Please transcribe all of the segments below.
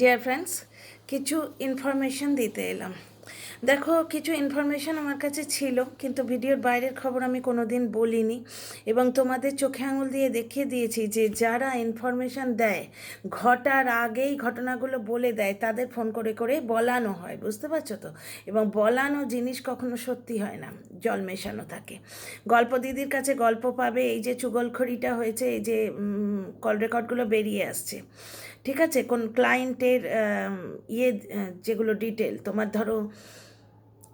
Dear friends, কিছু information দিতে এলাম। দেখো, কিছু ইনফরমেশন আমার কাছে ছিল, কিন্তু ভিডিওর বাইরের খবর আমি কোনো দিন বলিনি এবং তোমাদের চোখে আঙুল দিয়ে দেখিয়ে দিয়েছি যে যারা ইনফরমেশন দেয় ঘটার আগেই ঘটনাগুলো বলে দেয় তাদের ফোন করে করে বলানো হয়, বুঝতে পারছো তো? এবং বলানো জিনিস কখনো সত্যি হয় না, জল মেশানো থাকে। গল্প দিদির কাছে গল্প পাবে, এই যে চুগলখড়িটা হয়েছে, এই যে কল রেকর্ডগুলো বেরিয়ে আসছে, ঠিক আছে, কোন ক্লায়েন্টের যেগুলো ডিটেল, তোমার ধরো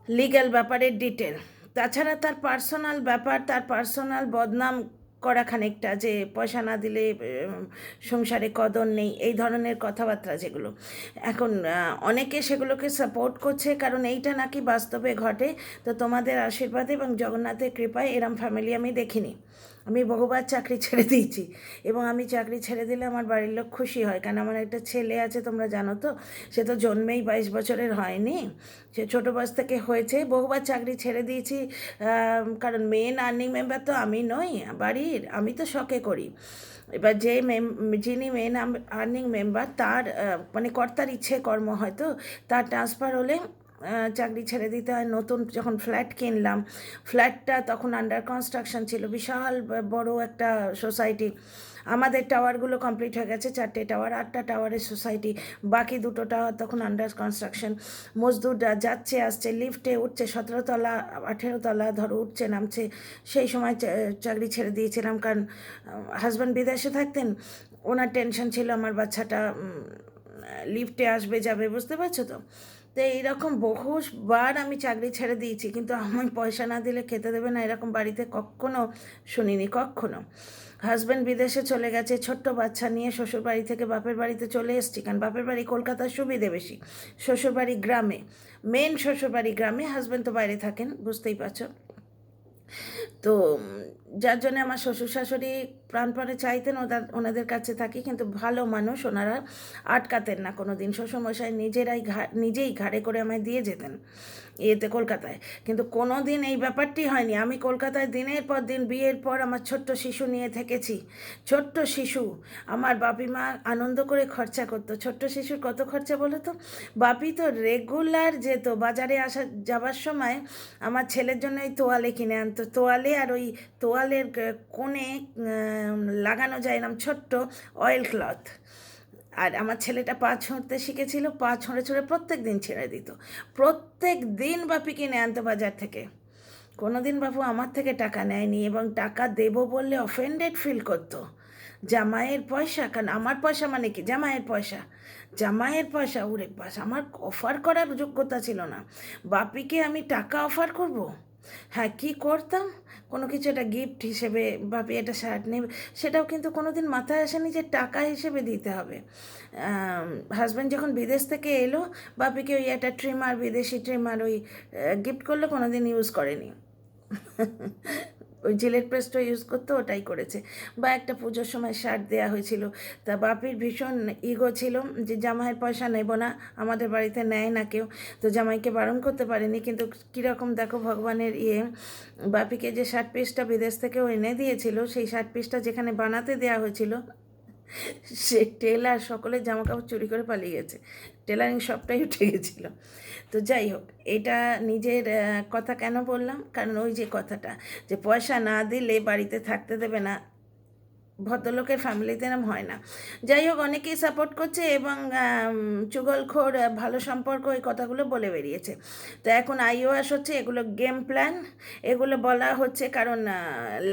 লিগ্যাল ব্যাপারের ডিটেল, তাছাড়া তার পার্সোনাল ব্যাপার, তার পার্সোনাল বদনাম করা খানিকটা, যে পয়সা না দিলে সংসারে কদর নেই, এই ধরনের কথাবার্তা যেগুলো এখন অনেকে সেগুলোকে সাপোর্ট করছে, কারণ এইটা নাকি বাস্তবে ঘটে। তো তোমাদের আশীর্বাদে এবং জগন্নাথের কৃপায় এরম ফ্যামিলি আমি দেখিনি। আমি বহুবার চাকরি ছেড়ে দিয়েছি এবং আমি চাকরি ছেড়ে দিলে আমার বাড়ির লোক খুশি হয়, কারণ আমার একটা ছেলে আছে, তোমরা জানো তো, সে তো জন্মেই 22 বছরের হয়নি, সে ছোটো বয়স থেকে হয়েছে। বহুবার চাকরি ছেড়ে দিয়েছি, কারণ মেন আর্নিং মেম্বার তো আমি নই বাড়ির, আমি তো শখে করি। এবার যিনি মেন আর্নিং মেম্বার, তার মানে কর্তার ইচ্ছে কর্ম হয়তো, তার ট্রান্সফার হলে চাকরি ছেড়ে দিতে হয়। নতুন যখন ফ্ল্যাট কিনলাম, ফ্ল্যাটটা তখন আন্ডার কনস্ট্রাকশন ছিল, বিশাল বড় একটা সোসাইটি। আমাদের টাওয়ারগুলো কমপ্লিট হয়ে গেছে, 4টে টাওয়ার, 8টা টাওয়ারের সোসাইটি, বাকি 2টো টাওয়ার তখন আন্ডার কনস্ট্রাকশন। মজদুররা যাচ্ছে আসছে, লিফটে উঠছে, 17তলা 18তলা ধরো উঠছে নামছে। সেই সময় চাকরি ছেড়ে দিয়েছিলাম, কারণ হাজব্যান্ড বিদেশে থাকতেন, ওনার টেনশন ছিল আমার বাচ্চাটা লিফটে আসবে যাবে, বুঝতে পারছো তো? তো এইরকম বহুবার আমি চাকরি ছেড়ে দিয়েছি, কিন্তু আমি পয়সা না দিলে খেতে দেবে না, এরকম বাড়িতে কখনো শুনিনি, কখনো। হাজব্যান্ড বিদেশে চলে গেছে, ছোট্ট বাচ্চা নিয়ে শ্বশুর বাড়ি থেকে বাপের বাড়িতে চলে এসেছি, কারণ বাপের বাড়ি কলকাতার সুবিধে বেশি, শ্বশুর বাড়ি গ্রামে, মেন শ্বশুর বাড়ি গ্রামে, হাজব্যান্ড তো বাইরে থাকেন, বুঝতেই পারছো। তো যার জন্যে আমার শ্বশুর শাশুড়ি প্রাণপণে চাইতেন ওনাদের কাছে থাকি, কিন্তু ভালো মানুষ, ওনারা আটকাতেন না কোনো দিন। শ্বশুরমশাই নিজেই ঘাড়ে করে আমায় দিয়ে যেতেন এতে কলকাতায়, কিন্তু কোনো দিন এই ব্যাপারটি হয়নি। আমি কলকাতায় দিনের পর দিন, বিয়ের পর আমার ছোট্ট শিশু নিয়ে থেকেছি, ছোট্ট শিশু। আমার বাপি মা আনন্দ করে খরচা করতো। ছোট্ট শিশুর কত খরচা বলো তো? বাপি তো রেগুলার যেত বাজারে যাবার সময়, আমার ছেলের জন্য ওই তোয়ালে কিনে আনতো, তোয়ালে, আর ওই তোয়ালের কোণে লাগানো যায় এরম ছোট্ট অয়েল ক্লথ। আর আমার ছেলেটা পা ছুঁড়তে শিখেছিল, পা ছুঁড়ে ছুঁড়ে প্রত্যেক দিন ছেড়ে দিত, প্রত্যেক দিন বাপি কিনে আনতো বাজার থেকে। কোনো দিন বাবু আমার থেকে টাকা নেয়নি, এবং টাকা দেবো বললে অফেন্ডেড ফিল করতো। জামাইয়ের পয়সা, কারণ আমার পয়সা মানে কি, জামাইয়ের পয়সা, জামাইয়ের পয়সা, ওরে বাস, আমার অফার করার যোগ্যতা ছিল না। বাপিকে আমি টাকা অফার করব? হ্যাঁ, কি করতাম, কোনো কিছু একটা গিফট হিসেবে, বাপি একটা শার্ট নেবে, সেটাও কিন্তু কোনো দিন মাথায় আসেনি যে টাকা হিসেবে দিতে হবে। হাজব্যান্ড যখন বিদেশ থেকে এলো, বাপিকে ওই একটা ট্রিমার, বিদেশি ট্রিমার ওই গিফট করলে, কোনো দিন ইউজ করেনি। ওই জিলেট পেস্টও ইউজ করতো, ওটাই করেছে। বা একটা পুজোর সময় শার্ট দেওয়া হয়েছিল, তা বাপির ভীষণ ইগো ছিল যে জামাইয়ের পয়সা নেব না, আমাদের বাড়িতে নেয় না কেউ, তো জামাইকে বারণ করতে পারেনি। কিন্তু কীরকম দেখো ভগবানের বাপিকে যে শার্ট পিসটা বিদেশ থেকেও এনে দিয়েছিল, সেই শার্ট পিসটা যেখানে বানাতে দেওয়া হয়েছিল, সে টেলার সকলের জামাকাপড় চুরি করে পালিয়ে গেছে, টেলারিং শপটাই উঠে গেছিলো। তো যাই হোক, এটা নিজের কথা কেন বললাম, কারণ ওই যে কথাটা, যে পয়সা না দিলে বাড়িতে থাকতে দেবে না, ভদ্রলোকের ফ্যামিলিতে এরম হয় না। যাই হোক, অনেকেই সাপোর্ট করছে এবং চুগলখোর ভালো সম্পর্ক, এই কথাগুলো বলে বেরিয়েছে। তো এখন আইওয়াস হচ্ছে, এগুলো গেম প্ল্যান, এগুলো বলা হচ্ছে কারণ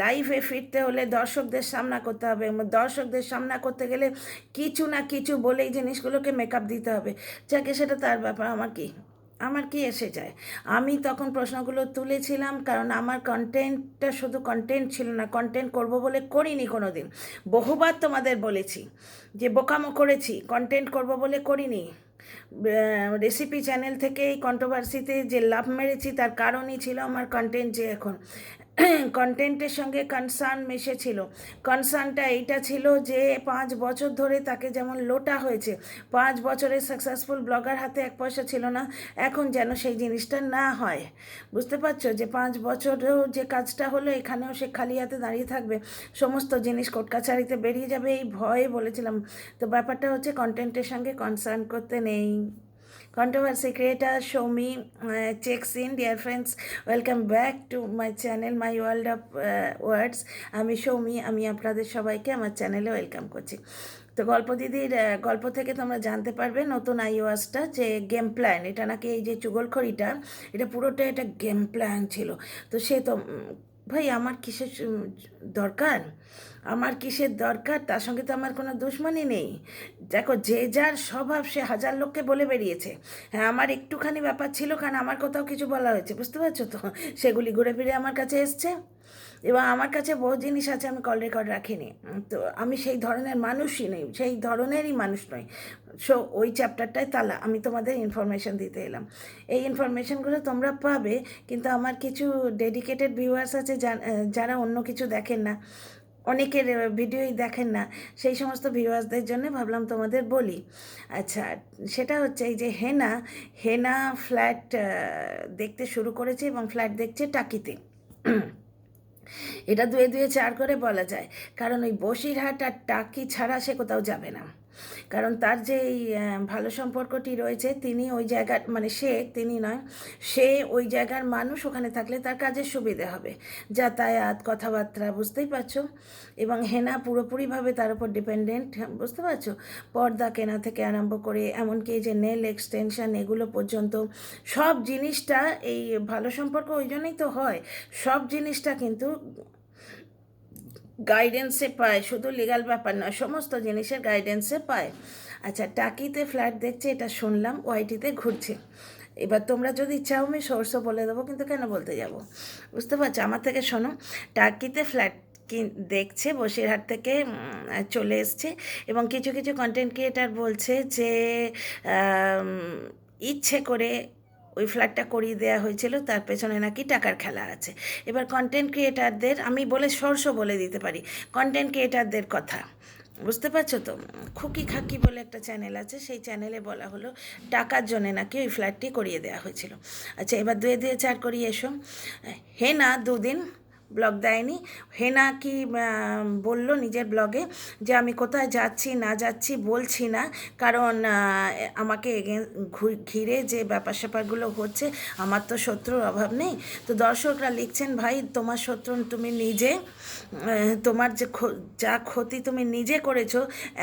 লাইফে ফিরতে হলে দর্শকদের সামনা করতে হবে, এবং দর্শকদের সামনা করতে গেলে কিছু না কিছু বলেই জিনিসগুলোকে মেকআপ দিতে হবে। যাকে সেটা তার ব্যাপার, আমার কি এসে যায়। আমি তখন প্রশ্নগুলো তুলেছিলাম, কারণ আমার কন্টেন্টটা শুধু কন্টেন্ট ছিল না, কন্টেন্ট করব বলে করিনি কোনো দিন। বহুবার তোমাদের বলেছি যে বোকামো করেছি, কন্টেন্ট করব বলে করিনি। রেসিপি চ্যানেল থেকে এই কন্ট্রোভার্সিতে যে লাভ মেরেছি, তার কারণই ছিল আমার কন্টেন্ট যে এখন কন্টেন্টের সঙ্গে কনসার্ন মিশেছিল। কনসার্নটা এইটা ছিল যে 5 বছর ধরে তাকে যেমন লোটা হয়েছে, 5 বছরের সাকসেসফুল ব্লগার হাতে 1 পয়সা ছিল না, এখন যেন সেই জিনিসটা না হয়। বুঝতে পারছো যে 5 বছরেও যে কাজটা হলো এখানেও সে খালি হাতে দাঁড়িয়ে থাকবে, সমস্ত জিনিস কোর্ট কাছারিতে বেরিয়ে যাবে, এই ভয়ে বলেছিলাম। তো ব্যাপারটা হচ্ছে কন্টেন্টের সঙ্গে কনসার্ন করতে নেই। Controversy creator Shomi checks in. Dear friends, welcome back to my channel, my world of words. আমি সৌমি, আমি আপনাদের সবাইকে আমার চ্যানেলে ওয়েলকাম করছি। তো গল্প দিদির গল্প থেকে তোমরা জানতে পারবে নতুন iOS-টা যে গেম প্ল্যান, এটা নাকি এই যে চুগলখড়িটা, এটা পুরোটা একটা গেম প্ল্যান ছিল। তো সে তো ভাই আমার কিসের দরকার, আমার কিসের দরকার, তার সঙ্গে তো আমার কোনো দুশ্মনী নেই। দেখো যে যার স্বভাব সে 1000 লোককে বলে বেরিয়েছে। হ্যাঁ আমার একটুখানি ব্যাপার ছিল, কারণ আমার কোথাও কিছু বলা হয়েছে, বুঝতে পারছো তো, সেগুলি ঘুরে ফিরে আমার কাছে এসছে। এবং আমার কাছে বহু জিনিস আছে আমি কল রেকর্ড রাখিনি। তো আমি সেই ধরনের মানুষই নই, সেই ধরনেরই মানুষ নই। সো ওই চ্যাপ্টারটায় তালা, আমি তোমাদের ইনফরমেশান দিতে এলাম। এই ইনফরমেশানগুলো তোমরা পাবে, কিন্তু আমার কিছু ডেডিকেটেড ভিউয়ার্স আছে যারা অন্য কিছু দেখেন না, অনেকের ভিডিওই দেখেন না, সেই সমস্ত ভিউয়ার্সদের জন্য ভাবলাম তোমাদের বলি। আচ্ছা, সেটা হচ্ছে এই যে হেনা, হেনা ফ্ল্যাট দেখতে শুরু করেছে এবং ফ্ল্যাট দেখছে টাকিতে। এটা 2 2 4 করে বলা যায়, কারণ ওই বসিরহাট আর টাকি ছাড়া সে কোথাও যাবে না। কারণ তার যে এই ভালো সম্পর্কটি রয়েছে, তিনি ওই জায়গার মানে তিনি নয়, সে ওই জায়গার মানুষ, ওখানে থাকলে তার কাজের সুবিধে হবে, যাতায়াত কথাবার্তা, বুঝতেই পারছো। এবং হেনা পুরোপুরিভাবে তার উপর ডিপেন্ডেন্ট, বুঝতে পারছো। পর্দা কেনা থেকে আরম্ভ করে এমনকি যে নেল এক্সটেনশন এগুলো পর্যন্ত সব জিনিসটা, এই ভালো সম্পর্ক ওই জন্যই তো হয়, সব জিনিসটা কিন্তু গাইডেন্সে পায়, শুধু লিগাল ব্যাপার নয়, সমস্ত জিনিসের গাইডেন্সে পায়। আচ্ছা, টাকিতে ফ্ল্যাট দেখছে এটা শুনলাম, ওয়াইটিতে ঘুরছে। এবার তোমরা যদি চাও আমি সোর্সও বলে দেবো, কিন্তু কেন বলতে যাব, বুঝতে পারছো। আমার থেকে শোনো, টাকিতে ফ্ল্যাট দেখছে, বসিরহাট থেকে চলে এসছে। এবং কিছু কিছু কন্টেন্ট ক্রিয়েটার বলছে যে ইচ্ছে করে ওই ফ্ল্যাটটা করিয়ে দেওয়া হয়েছিল, তার পেছনে নাকি টাকার খেলা আছে। এবার কন্টেন্ট ক্রিয়েটারদের আমি সোর্সও বলে দিতে পারি, কন্টেন্ট ক্রিয়েটারদের কথা, বুঝতে পারছো তো। খুকি খাকি বলে একটা চ্যানেল আছে, সেই চ্যানেলে বলা হলো টাকার জন্যে নাকি ওই ফ্ল্যাটটি করিয়ে দেওয়া হয়েছিল। আচ্ছা, এবার 2 2 4 করিয়ে এসো। হেনা 2 দিন ব্লগ দেয়নি। হেনা কি বললো নিজের ব্লগে যে আমি কোথায় যাচ্ছি না যাচ্ছি বলছি না, কারণ আমাকে ঘিরে যে ব্যাপার স্যাপারগুলো হচ্ছে, আমার তো শত্রুর অভাব নেই। তো দর্শকরা লিখছেন, ভাই তোমার শত্রু তুমি নিজে, তোমার যে যা ক্ষতি তুমি নিজে করেছো,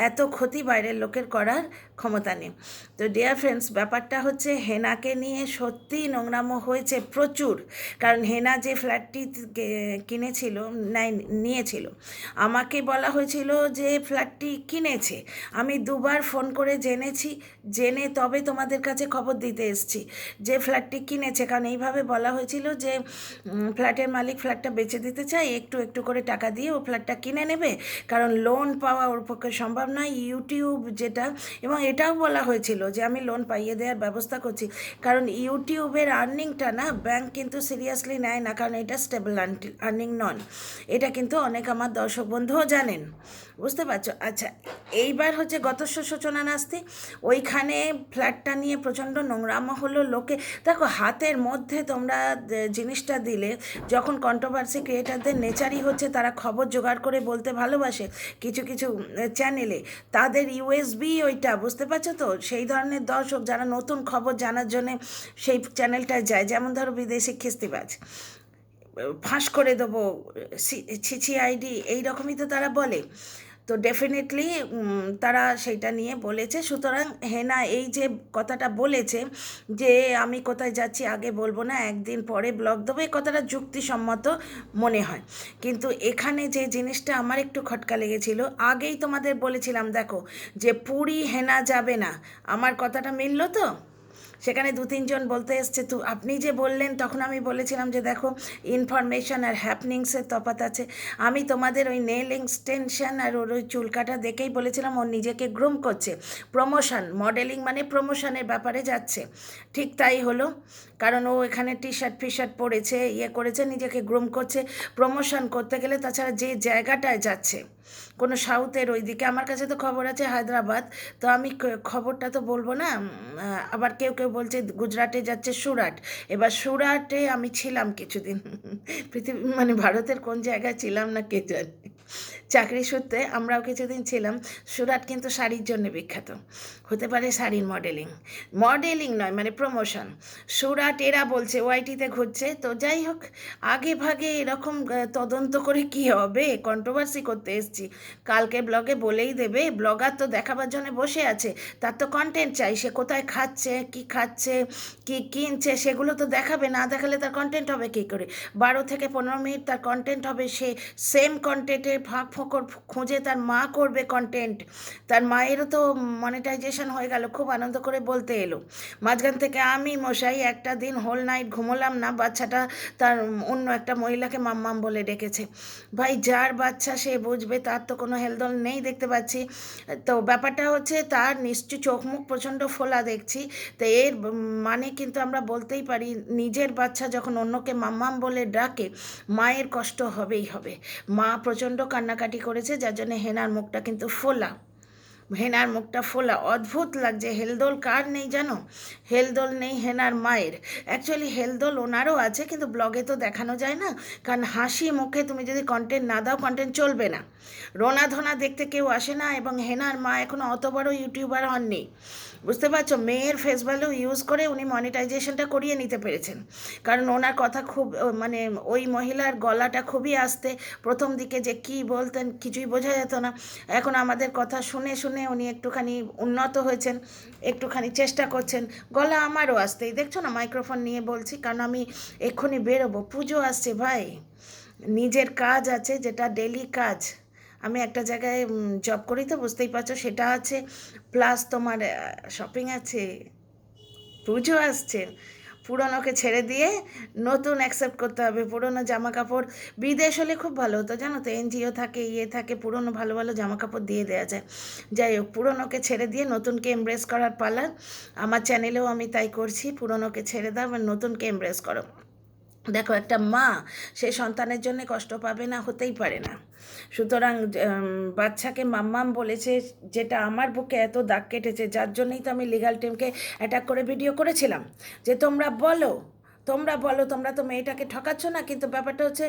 এত ক্ষতি বাইরের লোকের করার ক্ষমতা নেই। তো ডিয়ার ফ্রেন্ডস, ব্যাপারটা হচ্ছে হেনাকে নিয়ে সত্যিই নোংরামো হয়েছে প্রচুর। কারণ হেনা যে ফ্ল্যাটটি কিনেছিল, নিয়েছিল, আমাকে বলা হয়েছিল যে ফ্ল্যাটটি কিনেছে, আমি 2বার ফোন করে জেনে তবে তোমাদের কাছে খবর দিতে এসেছি যে ফ্ল্যাটটি কিনেছে। কারণ এইভাবে বলা হয়েছিল যে ফ্ল্যাটের মালিক ফ্ল্যাটটা বেচে দিতে চায়, একটু একটু করে টাকা দিয়ে ও ফ্ল্যাটটা কিনে নেবে, কারণ লোন পাওয়া ওর পক্ষে সম্ভব নয়। ইউটিউব যেটা, এবং এটাও বলা হয়েছিল যে আমি লোন পাইয়ে দেওয়ার ব্যবস্থা করছি, কারণ ইউটিউবের আর্নিংটা না ব্যাংক কিন্তু সিরিয়াসলি নেয় না, কারণ এটা স্টেবল আর্নিং নন, এটা কিন্তু অনেক আমার দর্শক বন্ধুও জানেন, বুঝতে পারছো। আচ্ছা, এইবার হচ্ছে গতস্ব সূচনা নাস্তি, ওইখানে ফ্ল্যাটটা নিয়ে প্রচণ্ড নোংরামো হলো। লোকে দেখো, হাতের মধ্যে তোমরা জিনিসটা দিলে, যখন কন্ট্রোভার্সি ক্রিয়েটারদের নেচারই হচ্ছে তারা খবর জোগাড় করে বলতে ভালোবাসে, কিছু কিছু চ্যানেলে তাদের ইউএসবি ওইটা, বুঝতে পারছো তো, সেই ধরনের দর্শক যারা নতুন খবর জানার জন্যে সেই চ্যানেলটায় যায়, যেমন ধরো বিদেশি খিস্তিবাজ, ফাঁস করে দেবো, ছিছি আইডি, এই রকমই তো তারা বলে। তো ডেফিনেটলি তারা সেইটা নিয়ে বলেছে। সুতরাং হেনা এই যে কথাটা বলেছে যে আমি কোথায় যাচ্ছি আগে বলবো না, একদিন পরে ব্লগ দেবো, এই কথাটা যুক্তিসম্মত মনে হয়। কিন্তু এখানে যে জিনিসটা আমার একটু খটকা লেগেছিল, আগেই তোমাদের বলেছিলাম দেখো যে পুরী হেনা যাবে না, আমার কথাটা মিলল তো। সেখানে 2-3 জন বলতে এসছে, তো আপনি যে বললেন তখন আমি বলেছিলাম যে দেখো ইনফরমেশন আর হ্যাপনিংসের তফাৎ আছে। আমি তোমাদের ওই নেল এক্সটেনশন আর ওর ওই চুল কাটা দেখেই বলেছিলাম ওর নিজেকে গ্রুম করছে, প্রমোশন, মডেলিং মানে প্রমোশনের ব্যাপারে যাচ্ছে। ঠিক তাই হলো, কারণ ও এখানে টি শার্ট ফিশার্ট পরেছে, ইয়ে করেছে, নিজেকে গ্রুম করছে প্রমোশন করতে গেলে। তাছাড়া যে জায়গাটায় যাচ্ছে কোনো সাউথের ওইদিকে, আমার কাছে তো খবর আছে হায়দ্রাবাদ, তো আমি খবরটা তো বলবো না। আবার কেউ কেউ বলছে গুজরাটে যাচ্ছে, সুরাট। এবার সুরাটে আমি ছিলাম কিছুদিন, পৃথিবী মানে ভারতের কোন জায়গায় ছিলাম না কে জানে, চাকরি সূত্রে আমরাও কিছুদিন ছিলাম। সুরাট কিন্তু শাড়ির জন্য বিখ্যাত, হতে পারে শাড়ির মডেলিং, মডেলিং নয় মানে প্রমোশন। সুরাট এরা বলছে ওয়াইটিতে ঘুরছে। তো যাই হোক, আগে ভাগে এরকম তদন্ত করে কি হবে, কন্ট্রোভার্সি করতে এসছি। কালকে ব্লগে বলেই দেবে, ব্লগার তো দেখাবার জন্য বসে আছে, তার তো কন্টেন্ট চাই, সে কোথায় খাচ্ছে, কি কিনছে সেগুলো তো দেখাবে, না দেখালে তার কন্টেন্ট হবে কী করে? 12 থেকে 15 মিনিট তার কন্টেন্ট হবে, সে সেম কন্টেন্টের ফাঁক ফোকর খুঁজে তার মা করবে কন্টেন্ট। তার মায়েরও তো মনিটাইজেশন হয়ে গেল, খুব আনন্দ করে বলতে এলো। মাঝখান থেকে আমি মশাই একটা দিন হোল নাইট ঘুমোলাম না, বাচ্চাটা তার অন্য একটা মহিলাকে মাম্মাম বলে ডেকেছে। ভাই যার বাচ্চা সে বুঝবে, তার তো কোনো হেলদোল নেই দেখতে পাচ্ছি। তো ব্যাপারটা হচ্ছে তার নিশ্চয় চোখ মুখ প্রচণ্ড ফোলা দেখছি। তো এর মানে কিন্তু আমরা বলতেই পারি, নিজের বাচ্চা যখন অন্যকে মাম্মাম বলে ডাকে মায়ের কষ্ট হবেই হবে। মা প্রচণ্ড কান্নাকাটি করেছে, যার জন্য হেনার মুখটা কিন্তু ফোলা, হেনার মুখটা ফোলা। অদ্ভুত লাগছে। হেলদোল কার নেই জানো? হেলদোল নেই হেনার মায়ের। অ্যাকচুয়ালি হেলদোল ওনারও আছে, কিন্তু ব্লগে তো দেখানো যায় না, কারণ হাসি মুখে তুমি যদি কন্টেন্ট না দাও কন্টেন্ট চলবে না। রোনা ধোনা দেখতে কেউ আসে না, এবং হেনার মা এখনও অত বড় ইউটিউবার হননি, বুঝতে পারছো? মেয়ের ফেস ভ্যালু ইউজ করে উনি মনিটাইজেশনটা করিয়ে নিতে পেরেছেন, কারণ ওনার কথা খুব মানে ওই মহিলার গলাটা খুবই আস্তে। প্রথম দিকে যে কি বলতেন কিছুই বোঝা যেত না, এখন আমাদের কথা শুনে শুনে উনি একটুখানি উন্নত হয়েছেন, একটুখানি চেষ্টা করছেন। গলা আমারও আসতেই, দেখছো না মাইক্রোফোন নিয়ে বলছি, কারণ আমি এক্ষুনি বেরোবো, পুজো আসছে ভাই, নিজের কাজ আছে যেটা ডেলি কাজ। আমি একটা জায়গায় জব করি তো বুঝতেই পারছো, সেটা আছে, প্লাস তোমার শপিং আছে, পুজো আসছে। পুরনোকে ছেড়ে দিয়ে নতুন অ্যাকসেপ্ট করতে হবে। পুরনো জামা কাপড়, বিদেশ হলে খুব ভালো হতো জানো তো, এনজিও থাকে, ইয়ে থাকে, পুরনো ভালো ভালো জামা কাপড় দিয়ে দেওয়া যায়। যাই হোক, পুরনোকে ছেড়ে দিয়ে নতুনকে এমব্রেস করার পালা। আমার চ্যানেলেও আমি তাই করছি, পুরনোকে ছেড়ে দাও আর নতুনকে এমব্রেস করো। দেখো একটা মা সে সন্তানের জন্য কষ্ট পাবে না, হতেই পারে না। সুতরাং বাচ্চাকে মাম্মাম বলেছে, যেটা আমার বুকে এত দাগ কেটেছে, যার জন্যই তো আমি লিগাল টিমকে অ্যাটাক করে ভিডিও করেছিলাম, যে তোমরা বলো, তোমরা তো মেয়েটাকে ঠকাচ্ছ না। কিন্তু ব্যাপারটা হচ্ছে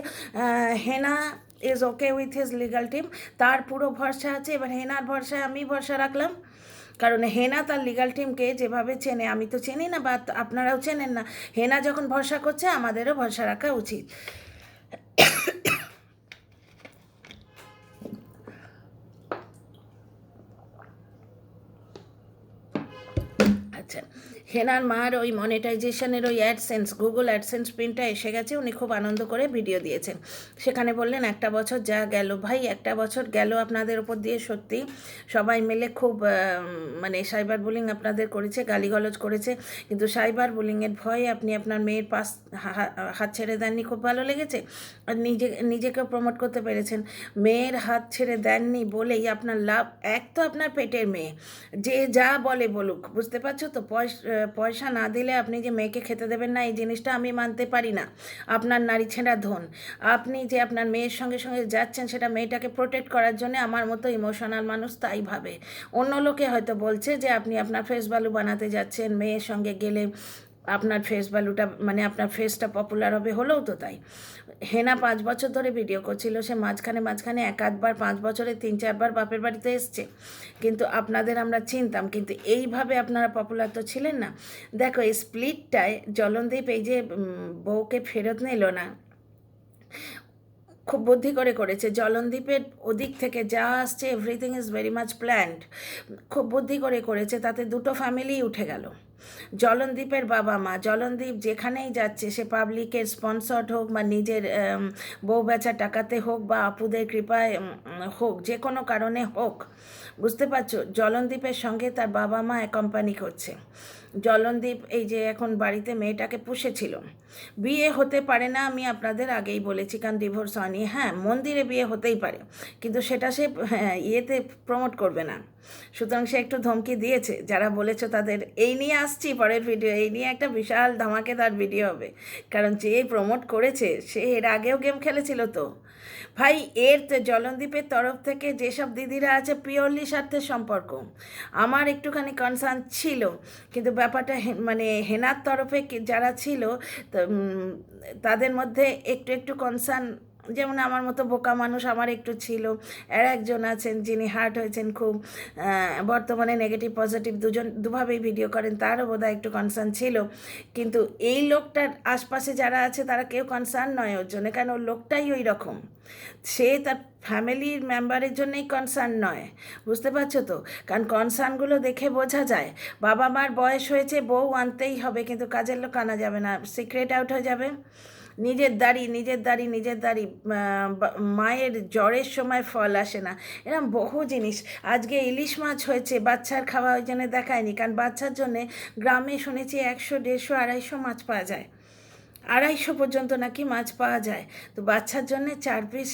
Hena is okay with his legal team, তার পুরো ভরসা আছে। এবার হেনার ভরসায় আমি ভরসা রাখলাম, কারণ হেনা তার লিগাল টিমকে যেভাবে চেনে, আমি তো চিনি না বা আপনারাও চেনেন না। হেনা যখন ভরসা করছে আমাদেরও ভরসা রাখা উচিত। আচ্ছা, হেনার মার ওই মনিটাইজেশনের ওই অ্যাডসেন্স, গুগল অ্যাডসেন্স প্রিন্টটা এসে গেছে, উনি খুব আনন্দ করে ভিডিও দিয়েছেন। সেখানে বললেন একটা বছর যা গেল, ভাই একটা বছর গেল আপনাদের ওপর দিয়ে, সত্যি সবাই মিলে খুব মানে সাইবার বুলিং আপনাদের করেছে, গালিগালাজ করেছে, কিন্তু সাইবার বুলিংয়ের ভয়ে আপনি আপনার মেয়ের পাশ হাত ছেড়ে দেননি, খুব ভালো লেগেছে। আর নিজেকেও প্রমোট করতে পেরেছেন। মেয়ের হাত ছেড়ে দেননি বলেই আপনার লাভ। এক তো আপনার পেটের মেয়ে, যে যা বলে বলুক, বুঝতে পারছো তো? পয়সা না দিলে আপনি যে মেয়েকে খেতে দেবেন না, এই জিনিসটা আমি মানতে পারি না। আপনার নারী ছেঁড়া ধন। আপনি যে আপনার মেয়ের সঙ্গে সঙ্গে যাচ্ছেন, সেটা মেয়েটাকে প্রোটেক্ট করার জন্য। আমার মতো ইমোশনাল মানুষ তাই ভাবে। অন্য লোকে হয়তো বলছে যে আপনি আপনার ফেস ভ্যালু বানাতে যাচ্ছেন, মেয়ের সঙ্গে গেলে আপনার ফেস ভ্যালুটা মানে আপনার ফেসটা পপুলার হবে, হলেও তো তাই। হেনা 5 বছর ধরে ভিডিও করছিল, সে মাঝখানে এক আধবার 5 বছরে 3-4বার বাপের বাড়িতে এসছে, কিন্তু আপনাদের আমরা চিনতাম, কিন্তু এইভাবে আপনারা পপুলার তো ছিলেন না। দেখো এই স্প্লিটটায় জলনদীপ এই যে বউকে ফেরত নিল না, খুব বুদ্ধি করে করেছে। জলনদীপের ওদিক থেকে যা আসছে everything is very much planned, খুব বুদ্ধি করে করেছে, তাতে দুটো ফ্যামিলি উঠে গেল। জলনদীপের বাবা মা, জলনদীপ যেখানেই যাচ্ছে সে পাবলিকের স্পন্সর্ড হোক বা নিজের বউ বেচা টাকাতে হোক বা আপুদের কৃপায় হোক, যে কোনো কারণে হোক, বুঝতে পারছো, জলনদীপের সঙ্গে তার বাবা মা কোম্পানি করছে। জলনদীপ এই যে এখন বাড়িতে মেয়েটাকে পুষেছিল, বিয়ে হতে পারে না, আমি আপনাদের আগেই বলেছি, কারণ ডিভোর্স হয়নি। হ্যাঁ, মন্দিরে বিয়ে হতেই পারে, কিন্তু সেটা সে ইয়েতে প্রমোট করবে না। সুতরাং সে একটু ধমকি দিয়েছে, যারা বলেছো তাদের এই নিয়ে আসছি পরের ভিডিও, এই নিয়ে একটা বিশাল ধামাকেদার ভিডিও হবে, কারণ যে প্রমোট করেছে সে এর আগেও গেম খেলেছিল তো ভাই। এর জলনদীপের তরফ থেকে যেসব দিদিরা আছে পিওরলি স্বার্থের সম্পর্ক, আমার একটুখানি কনসার্ন ছিল, কিন্তু ব্যাপারটা মানে হেনার তরফে যারা ছিল তাদের মধ্যে একটু একটু কনসার্ন, যেমন আমার মতো বোকা মানুষ আমার একটু ছিল। আর একজন আছেন যিনি হার্ট হয়েছেন খুব, বর্তমানে নেগেটিভ পজিটিভ দুভাবেই ভিডিও করেন, তারও বোধহয় একটু কনসার্ন ছিল। কিন্তু এই লোকটার আশপাশে যারা আছে তারা কেউ কনসার্ন নয় ওর জন্য, কারণ ওর লোকটাই ওই রকম, সে তার ফ্যামিলির মেম্বারের জন্যই কনসার্ন নয়, বুঝতে পারছো তো? কারণ কনসার্নগুলো দেখে বোঝা যায়, বাবা মার বয়স হয়েছে, বউ আনতেই হবে, কিন্তু কাজের লোক আনা যাবে না, সিক্রেট আউট হয়ে যাবে। নিজের দাড়ি মায়ের জ্বরের সময় ফল আসে না, এরকম বহু জিনিস। আজকে ইলিশ মাছ হয়েছে, বাচ্চার খাওয়া ওই জন্য দেখায়নি, কারণ বাচ্চার জন্যে গ্রামে শুনেছি 100, 150, 250 মাছ পাওয়া যায়, 250 পর্যন্ত নাকি মাছ পাওয়া যায়। তো বাচ্চার জন্যে 4 পিস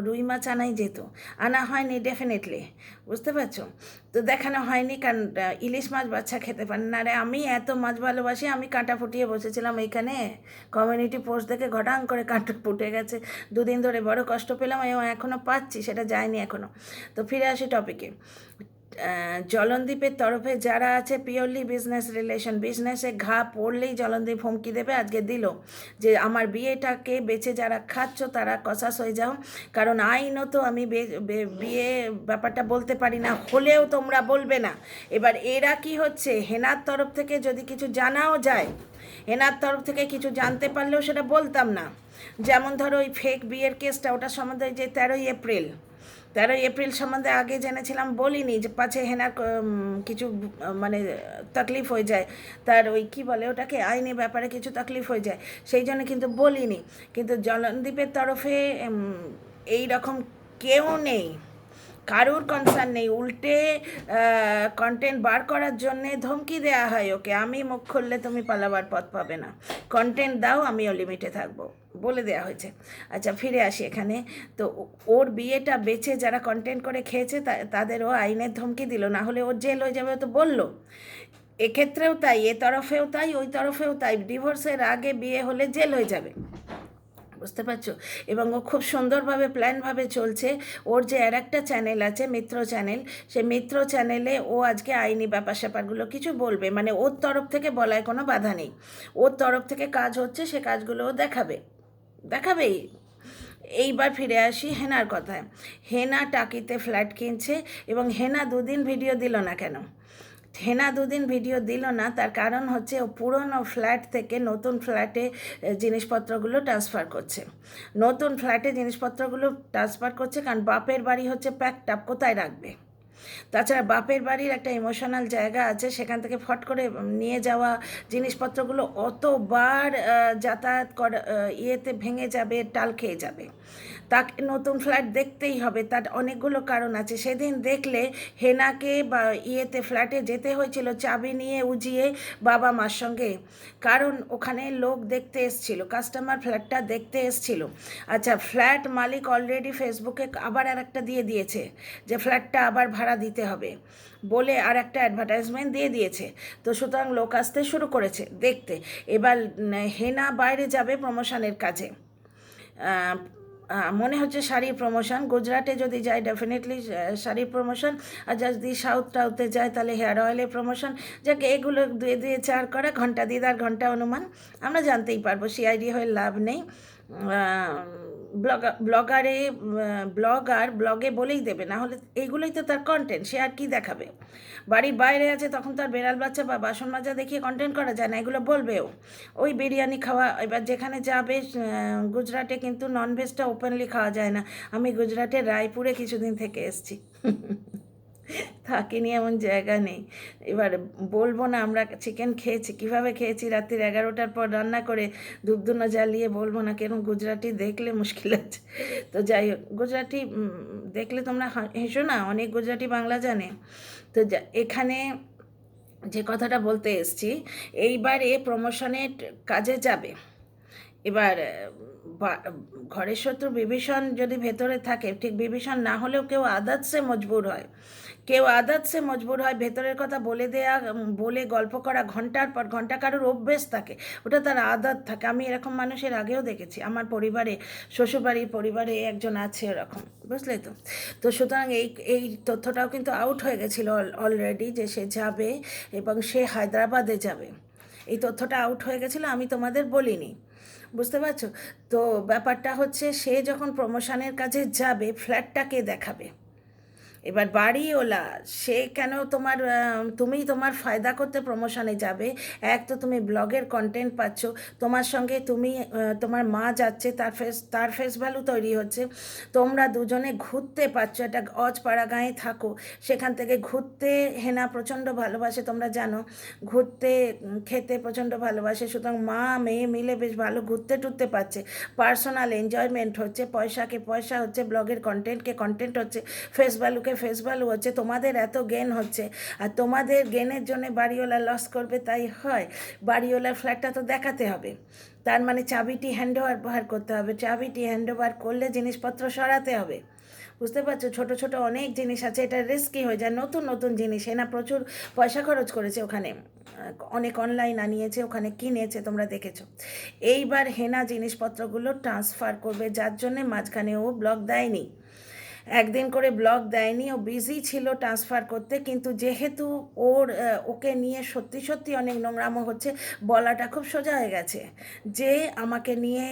রুই মাছ আনাই যেত, আনা হয়নি ডেফিনেটলি, বুঝতে পারছো? তো দেখানো হয়নি, কারণ ইলিশ মাছ বাচ্চা খেতে পারে না। আরে আমি এত মাছ ভালোবাসি, আমি কাঁটা ফুটিয়ে বসেছিলাম এইখানে, কমিউনিটি পোস্ট দেখে ঘটাং করে কাঁটা ফুটে গেছে, 2 দিন ধরে বড় কষ্ট পেলাম এবং এখনও পাচ্ছি, সেটা যায়নি এখনও। তো ফিরে আসি টপিকে। জলনদীপের তরফে যারা আছে পিওরলি বিজনেস রিলেশন, বিজনেসে ঘা পড়লেই জলনদীপ হুমকি দেবে, আজকে দিল যে আমার বিয়েটাকে বেচে যারা খাচ্ছ তারা কসাস হয়ে যাও, কারণ আইনত আমি বিয়ে ব্যাপারটা বলতে পারি না, হলেও তোমরা বলবে না। এবার এরা কি হচ্ছে, হেনার তরফ থেকে যদি কিছু জানাও যায়, হেনার তরফ থেকে কিছু জানতে পারলেও সেটা বলতাম না। যেমন ধরো ওই ফেক বিয়ের কেসটা, ওটার সম্বন্ধে যে 13 এপ্রিল সম্বন্ধে আগে জেনেছিলাম, বলিনি যে পাছে হেনার কিছু মানে তকলিফ হয়ে যায়, তার ওই কী বলে ওটাকে, আইনি ব্যাপারে কিছু তকলিফ হয়ে যায়, সেই জন্য কিন্তু বলিনি। কিন্তু জলনদীপের তরফে এই রকম কেউ নেই, কারুর কনসার্ন নেই, উল্টে কন্টেন্ট বার করার জন্যে ধমকি দেওয়া হয় ওকে, আমি মুখ খুললে তুমি পালাবার পথ পাবে না, কন্টেন্ট দাও আমিও লিমিটে থাকবো, বলে দেওয়া হয়েছে। আচ্ছা ফিরে আসি এখানে। তো ওর বিয়েটা বেচে যারা কন্টেন্ট করে খেয়েছে তাদেরও আইনের ধমকি দিল, না হলে ওর জেল হয়ে যাবে, তো বললো। এক্ষেত্রেও তাই, এ তরফেও তাই, ওই তরফেও তাই, ডিভোর্সের আগে বিয়ে হলে জেল হয়ে যাবে, বুঝতে পারছো? এবং ও খুব সুন্দরভাবে প্ল্যানভাবে চলছে। ওর যে আর একটা চ্যানেল আছে মিত্র চ্যানেল, সেই মিত্র চ্যানেলে ও আজকে আইনি ব্যাপার স্যাপারগুলো কিছু বলবে, মানে ওর তরফ থেকে বলায় কোনো বাধা নেই, ওর তরফ থেকে কাজ হচ্ছে, সে কাজগুলো ও দেখাবেই। এইবার ফিরে আসি হেনার কথায়। হেনা টাকিতে ফ্ল্যাট কিনছে এবং হেনা 2 দিন ভিডিও দিল না কেন? হেনা 2 দিন ভিডিও দিল না, তার কারণ হচ্ছে ও পুরনো ফ্ল্যাট থেকে নতুন ফ্ল্যাটে জিনিসপত্রগুলো ট্রান্সফার করছে, নতুন ফ্ল্যাটে জিনিসপত্রগুলো ট্রান্সফার করছে, কারণ বাপের বাড়ি হচ্ছে প্যাকড আপ, কোথায় রাখবে? তাছাড়া বাপের বাড়ির একটা ইমোশনাল জায়গা আছে, সেখান থেকে ফট করে নিয়ে যাওয়া জিনিসপত্রগুলো অতবার যাতায়াত করা ইয়েতে ভেঙে যাবে, টাল খেয়ে যাবে, তাকে নতুন ফ্ল্যাট দেখতেই হবে, তার অনেকগুলো কারণ আছে। সেদিন দেখলে হেনাকে বা ইয়েতে ফ্ল্যাটে যেতে হয়েছিল চাবি নিয়ে উজিয়ে বাবা মার সঙ্গে, কারণ ওখানে লোক দেখতে এসছিল, কাস্টমার ফ্ল্যাটটা দেখতে এসছিল। আচ্ছা, ফ্ল্যাট মালিক অলরেডি ফেসবুকে আবার আর একটা দিয়ে দিয়েছে যে ফ্ল্যাটটা আবার ভাড়া দিতে হবে বলে, আর একটা অ্যাডভার্টাইজমেন্ট দিয়ে দিয়েছে, তো সুতরাং লোক আসতে শুরু করেছে দেখতে। এবার হেনা বাইরে যাবে প্রমোশনের কাজে, মনে হচ্ছে শাড়ির প্রমোশন, গুজরাটে যদি যায় ডেফিনেটলি শাড়ির প্রমোশন, আর যদি সাউথে যায় তাহলে হেয়ার অয়েলের প্রমোশন। যাকে এগুলো 2-4 করা ঘন্টা, দিদার ঘন্টা অনুমান আমরা জানতেই পারবো, সিআইডি হয়ে লাভ নেই। ব্লগে বলেই দেবে, না হলে এইগুলোই তো তার কন্টেন্ট, সে আর কি দেখাবে? বাড়ির বাইরে আছে তখন তার বেড়াল বাচ্চা বা বাসন মাজা দেখিয়ে কন্টেন্ট করা যায় না, এগুলো বলবেও। ওই বিরিয়ানি খাওয়া, এবার যেখানে যাবে, গুজরাটে কিন্তু ননভেজটা ওপেনলি খাওয়া যায় না, আমি গুজরাটের রায়পুরে কিছুদিন থেকে এসেছি থাকিনি এমন জায়গা নেই। এবার বলবো না আমরা চিকেন খেয়েছি, কীভাবে খেয়েছি, রাত্রির 11টার পর রান্না করে ধূপধুনো জ্বালিয়ে, বলবো না কেন গুজরাটি দেখলে মুশকিল আছে। তো যাই হোক, গুজরাটি দেখলে তোমরা হেসো না, অনেক গুজরাটি বাংলা জানে। তো এখানে যে কথাটা বলতে এসছি, এইবার এ প্রমোশনের কাজে যাবে। এবার ঘরের শত্রু বিভীষণ যদি ভেতরে থাকে, ঠিক বিভীষণ না হলেও কেউ আদত সে মজবুর হয়, ভেতরের কথা বলে দেয়া, বলে গল্প করা ঘন্টার পর ঘন্টা, কারোর অভ্যেস থাকে, ওটা তার আদত থাকে। আমি এরকম মানুষের আগেও দেখেছি, আমার পরিবারে, শ্বশুরবাড়ির পরিবারে একজন আছে এরকম, বুঝলে তো। তো সুতরাং এই তথ্যটাও কিন্তু আউট হয়ে গেছিলো অলরেডি, যে সে যাবে এবং সে হায়দ্রাবাদে যাবে। এই তথ্যটা আউট হয়ে গেছিলো, আমি তোমাদের বলিনি, বুঝতে পারছো তো। ব্যাপারটা হচ্ছে, সে যখন প্রমোশনের কাজে যাবে, ফ্ল্যাটটা কে দেখাবে? এবার বাড়িওয়ালা সে কেন তুমি তোমার ফায়দা করতে প্রমোশনে যাবে। এক তো তুমি ব্লগের কন্টেন্ট পাচ্ছ, তোমার সঙ্গে তোমার মা যাচ্ছে, তার ফেস ভ্যালু তৈরি হচ্ছে, তোমরা দুজনে ঘুরতে পাচ্ছ, একটা অজপাড়া গাঁয়ে থাকো, সেখান থেকে ঘুরতে হেনা প্রচণ্ড ভালোবাসে, তোমরা জানো, ঘুরতে খেতে প্রচণ্ড ভালোবাসে, সুতরাং মা মেয়ে মিলে বেশ ভালো ঘুরতে টুরতে পারছে, পার্সোনাল এনজয়মেন্ট হচ্ছে, পয়সাকে পয়সা হচ্ছে, ব্লগের কন্টেন্টকে কন্টেন্ট হচ্ছে, ফেস ভ্যালু হচ্ছে, তোমাদের এত গেন হচ্ছে, আর তোমাদের গেনের জন্য বাড়িওয়ালা লস করবে, তাই হয়? বাড়িওয়ালার ফ্ল্যাটটা তো দেখাতে হবে, তার মানে চাবিটি হ্যান্ডওভার করতে হবে, চাবিটি হ্যান্ডওভার করলে জিনিসপত্র সরাতে হবে, বুঝতে পারছো। ছোট ছোট অনেক জিনিস আছে, এটা রিস্কি হয়ে যায়, নতুন নতুন জিনিস, না প্রচুর পয়সা খরচ করেছে ওখানে, অনেক অনলাইন আনিয়েছে, ওখানে কিনেছে, তোমরা দেখেছো। এইবার হেনা জিনিসপত্রগুলো ট্রান্সফার করবে, যার জন্যে মাঝখানে ও ব্লগ দেয়নি, একদিন করে ব্লগ দেয়নি, ও বিজি ছিল ট্রান্সফার করতে, কিন্তু যেহেতু ওকে নিয়ে সত্যি সত্যি অনেক নোংরামো হচ্ছে, বলাটা খুব সোজা হয়ে গেছে যে আমাকে নিয়ে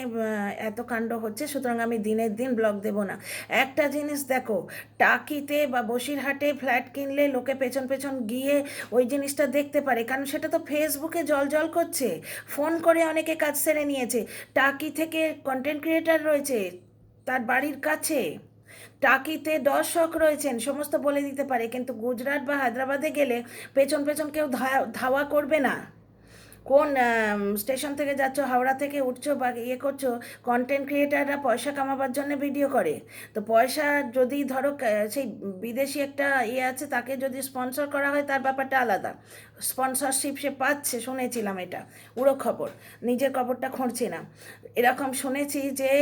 এত কাণ্ড হচ্ছে, সুতরাং আমি দিনের দিন ব্লগ দেব না। একটা জিনিস দেখো, টাকিতে বা বসিরহাটে ফ্ল্যাট কিনলে লোকে পেছন পেছন গিয়ে ওই জিনিসটা দেখতে পারে, কারণ সেটা তো ফেসবুকে জল করছে, ফোন করে অনেকে কাজ সেরে নিয়েছে, টাকি থেকে কন্টেন্ট ক্রিয়েটার রয়েছে তার বাড়ির কাছে, টাকিতে দর্শক রয়েছেন, সমস্ত বলে দিতে পারে, কিন্তু গুজরাট বা হায়দ্রাবাদে গেলে পেছন পেছন কেউ ধাওয়া করবে না। কোন স্টেশন থেকে যাচ্ছ, হাওড়া থেকে উঠছো বা করছো, কন্টেন্ট ক্রিয়েটাররা পয়সা কামাবার জন্য ভিডিও করে, তো পয়সা যদি ধরো সেই বিদেশি একটা আছে, তাকে যদি স্পন্সর করা হয়, তার ব্যাপারটা আলাদা, স্পন্সরশিপ সে পাচ্ছে, শুনেছিলাম, এটা উড়ো খবর, নিজের খবরটা খুঁড়ছি না, এরকম শুনেছি যে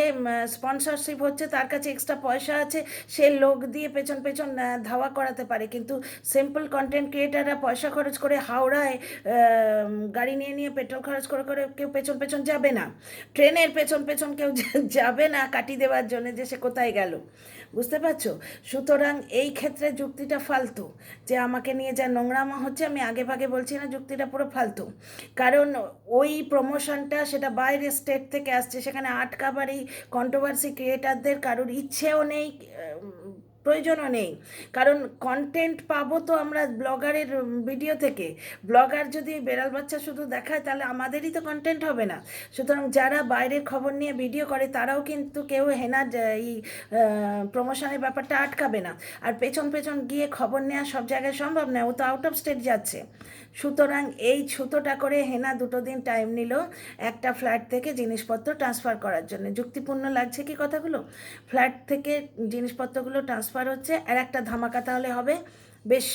স্পন্সরশিপ হচ্ছে, তার কাছে এক্সট্রা পয়সা আছে, সে লোক দিয়ে পেছন পেছন ধাওয়া করাতে পারে, কিন্তু সিম্পল কন্টেন্ট ক্রিয়েটাররা পয়সা খরচ করে হাওড়ায় গাড়ি নিয়ে পেট্রোল খরচ করে কেউ পেছন পেছন যাবে না, ট্রেনের পেছন পেছন কেউ যাবে না কাটি দেওয়ার জন্য যে সে কোথায় গেল, বুঝতে পারছো। সুতরাং এই ক্ষেত্রে যুক্তিটা ফালতু, যে আমাকে নিয়ে যা নোংরামা হচ্ছে, আমি আগে ভাগে বলছি না, যুক্তিটা পুরো ফালতু, কারণ ওই প্রমোশনটা সেটা বাইরের স্টেট থেকে আসছে, সেখানে আটকাবার এই কন্ট্রোভার্সি ক্রিয়েটারদের কারোর ইচ্ছেও নেই, প্রয়োজনও নেই, কারণ কন্টেন্ট পাবো তো আমরা ব্লগারের ভিডিও থেকে, ব্লগার যদি বেড়াল বাচ্চা শুধু দেখায়, তাহলে আমাদেরই তো কন্টেন্ট হবে না। সুতরাং যারা বাইরের খবর নিয়ে ভিডিও করে, তারাও কিন্তু কেউ হেনার এই প্রমোশনের ব্যাপারটা আটকাবে না, আর পেছন পেছন গিয়ে খবর নেওয়া সব জায়গায় সম্ভব নয়, ও তো আউট অফ স্টেট যাচ্ছে। সুতরাং এই ছুতোটা করে হেনা 2 দিন টাইম নিল একটা ফ্ল্যাট থেকে জিনিসপত্র ট্রান্সফার করার জন্য। যুক্তিপূর্ণ লাগছে কি কথাগুলো? ফ্ল্যাট থেকে জিনিসপত্রগুলো ট্রান্সফার হচ্ছে, আর একটা ধামাকা তাহলে হবে, বেশ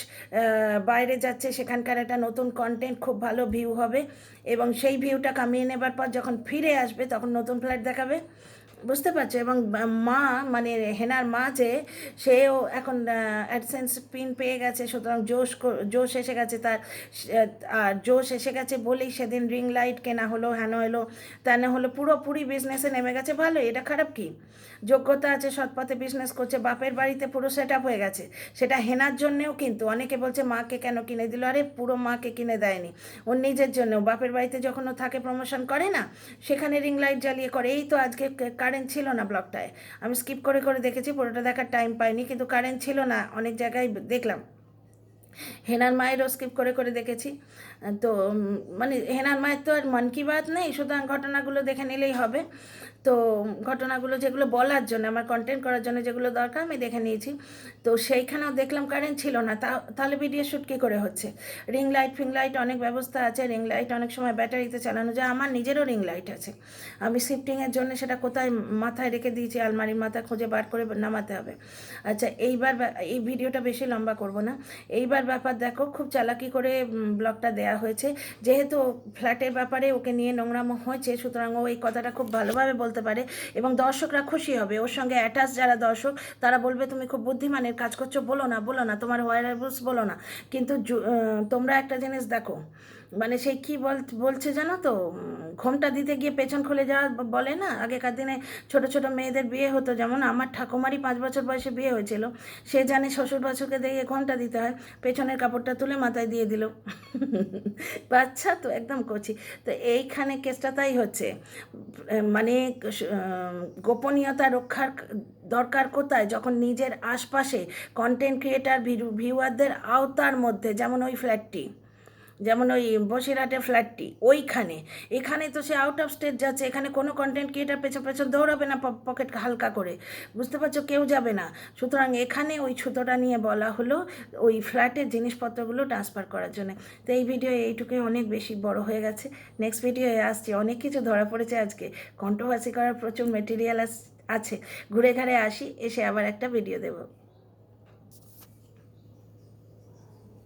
বাইরে যাচ্ছে, সেখানকার একটা নতুন কন্টেন্ট, খুব ভালো ভিউ হবে, এবং সেই ভিউটা কামিয়ে নেবার পর যখন ফিরে আসবে, তখন নতুন ফ্ল্যাট দেখাবে, বুঝতে পারছো। এবং মা, মানে হেনার মা, যে সেও এখন অ্যাডসেন্স পিন পেয়ে গেছে, সুতরাং জোশ এসে গেছে তার, আর জোশ এসে গেছে বলেই সেদিন রিং লাইট কেনা হলো, হেন হলো তেন হলো, পুরোপুরি বিজনেসে নেমে গেছে, ভালো, এটা খারাপ কি? যোগ্যতা আছে, সৎপথে বিজনেস করছে, বাপের বাড়িতে পুরো সেট আপ হয়ে গেছে, সেটা হেনার জন্যেও, কিন্তু অনেকে বলছে মাকে কেন কিনে দিল, আরে পুরো মাকে কিনে দেয়নি, ওর নিজের জন্যও, বাপের বাড়িতে যখন ও থাকে প্রমোশন করে না, সেখানে রিং লাইট জ্বালিয়ে করে। এই তো আজকে কারেন্ট ছিল না ব্লগটায়, আমি স্কিপ করে দেখেছি, পুরোটা দেখার টাইম পাইনি, কিন্তু কারেন্ট ছিল না, অনেক জায়গায় দেখলাম, হেনার মায়েরও স্কিপ করে দেখেছি, তো মানে হেনার মায়ের তো আর মন কি বাত নেই, সুতরাং ঘটনাগুলো দেখে নিলেই হবে। তো ঘটনাগুলো যেগুলো বলার জন্য, আমার কন্টেন্ট করার জন্য যেগুলো দরকার আমি দেখে নিয়েছি। তো সেইখানেও দেখলাম কারেন্ট ছিল না, তাহলে ভিডিও শ্যুট কী করে হচ্ছে? রিং লাইট ফিং লাইট অনেক ব্যবস্থা আছে, রিং লাইট অনেক সময় ব্যাটারিতে চালানো যায়, আমার নিজেরও রিং লাইট আছে। আমি শিফটিংয়ের জন্য সেটা কোথায় মাথায় রেখে দিয়েছি, আলমারির মাথায় খুঁজে বার করে নামাতে হবে। আচ্ছা, এইবার এই ভিডিওটা বেশি লম্বা করব না। এইবার ব্যাপার দেখো, খুব চালাকি করে ব্লগটা দেয়া হয়েছে। যেহেতু ফ্ল্যাটের ব্যাপারে ওকে নিয়ে নোংরামো হয়েছে, সুতরাং ও এই কথাটা খুব ভালোভাবে বলতে পারে এবং দর্শকরা খুশি হবে। ওর সঙ্গে অ্যাটাচ যারা দর্শক তারা বলবে তুমি খুব বুদ্ধিমানের কাজ করছো, বলো না তোমার ওয়ারেবলস বলো না। কিন্তু তোমরা একটা জিনিস দেখো, মানে সেই কী বলছে জানো তো, ঘোমটা দিতে গিয়ে পেছন খুলে যাওয়া বলে না, আগেকার দিনে ছোট ছোট মেয়েদের বিয়ে হতো, যেমন আমার ঠাকুমারই 5 বছর বয়সে বিয়ে হয়েছিল। সে জানে শ্বশুর বাছুরকে দিয়ে ঘোমটা দিতে হয়, পেছনের কাপড়টা তুলে মাথায় দিয়ে দিল। বাচ্চা তো একদম কচি। তো এইখানে কেসটা তাই হচ্ছে, মানে গোপনীয়তা রক্ষার দরকার কোথায়? যখন নিজের আশপাশে কন্টেন্ট ক্রিয়েটার ভিউয়ারদের আওতার মধ্যে, যেমন ওই ফ্ল্যাটটি, যেমন ওই বসিরহাটের ফ্ল্যাটটি, ওইখানে এখানে তো সে আউট অফ স্টেট যাচ্ছে, এখানে কোনো কন্টেন্ট ক্রিয়েটার পেছন দৌড়াবে না পকেট হালকা করে, বুঝতে পারছো, কেউ যাবে না। সুতরাং এখানে ওই ছুতোটা নিয়ে বলা হলো ওই ফ্ল্যাটের জিনিসপত্রগুলো ট্রান্সফার করার জন্য। তো এই ভিডিও এইটুকুই অনেক বেশি বড় হয়ে গেছে, নেক্সট ভিডিওয়ে আসছে। অনেক কিছু ধরা পড়েছে আজকে, কন্ট্রোভার্সি করার প্রচুর মেটেরিয়াল আছে, ঘুরে ঘাড়ে আসি, এসে আবার একটা ভিডিও দেবো।